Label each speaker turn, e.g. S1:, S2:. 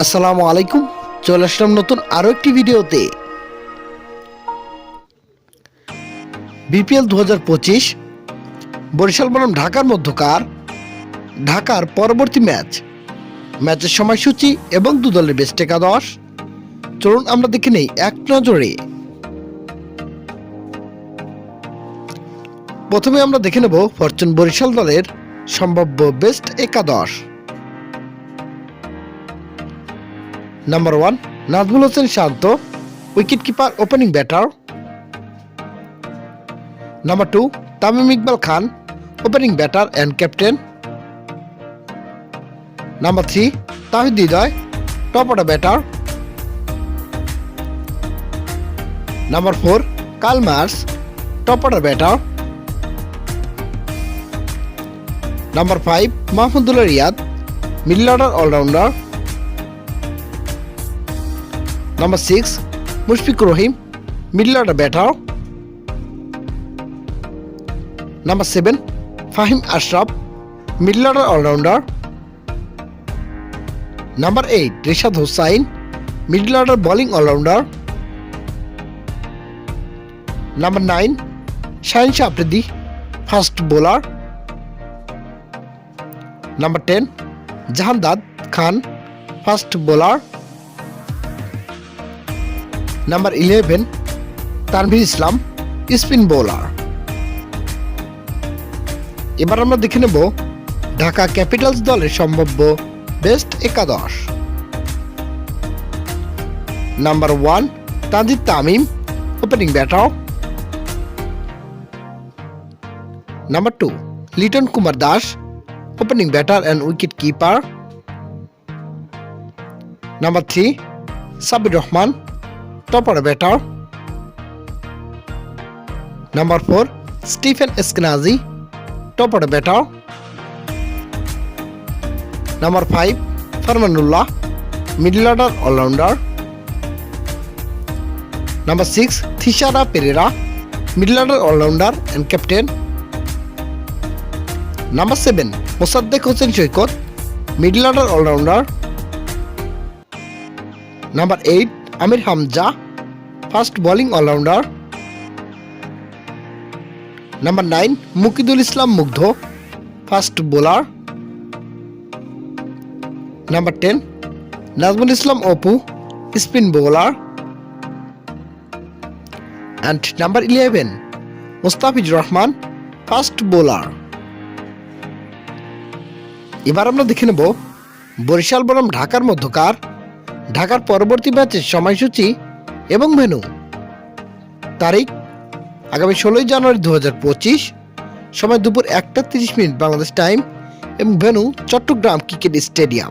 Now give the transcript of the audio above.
S1: আসসালামু আলাইকুম। চলে আসলাম নতুন আরো একটি ভিডিওতে। বিপিএল 2025 বরিশাল বনাম ঢাকার মধ্যকার ঢাকার পরবর্তী ম্যাচের সময়সূচি এবং দু দলের বেস্ট একাদশ চলুন আমরা দেখে নেই এক নজরে। প্রথমে আমরা দেখে নেব ফরচুন বরিশাল দলের সম্ভাব্য বেস্ট একাদশ। Number 1 Najmul Hossain Shanto, wicket keeper, opening batter. Number 2 Tamim Iqbal Khan, opening batter and captain. Number 3 Towhid Hridoy, top order batter. Number 4 Carl Mars, top order batter. Number 5 Mahmudullah Riyad, middle order allrounder. Number 6 Mushfiqur Rahim, middle order batter. Number 7 Faheem Ashraf, middle order allrounder. Number 8 Rishad Hossain, middle order bowling allrounder. Number 9 Shaheen Shah Afridi, fast bowler. Number 10 Jahandad Khan, fast bowler. Number 11 Tanvir Islam, spin bowler. এবার আমরা দেখে নেব Dhaka Capitals দলের সম্ভাব্য best একাদশ। Number 1 Tanzid Tamim, opening batter. Number 2 Liton Kumar Das, opening batter and wicket keeper. Number 3 Sabbir Rahman, top order batter. Number 4 Stephen Eskinazi, top order batter. Number 5 Farmanullah, middle order allrounder. Number 6 Thisara Perera, middle order allrounder and captain. Number 7 Mosaddek Hossain Saikat, middle order allrounder. Number 8 Amir Hamza, fast bowling allrounder. Number 9 Mukidul Islam Mugdho, fast bowler. Number 10 Nazmul Islam Apu, spin bowler. And number 11 Mustafizur Rahman, fast bowler. এবার আমরা দেখে নেব বরিশাল বনাম ঢাকার মধ্যকার ঢাকার পরবর্তী ম্যাচের সময়সূচি এবং ভেন্যু। তারিখ আগামী 16 জানুয়ারি 2025, সময় দুপুর 1টা 30 মিনিট বাংলাদেশ টাইম এবং ভেন্যু চট্টগ্রাম ক্রিকেট স্টেডিয়াম।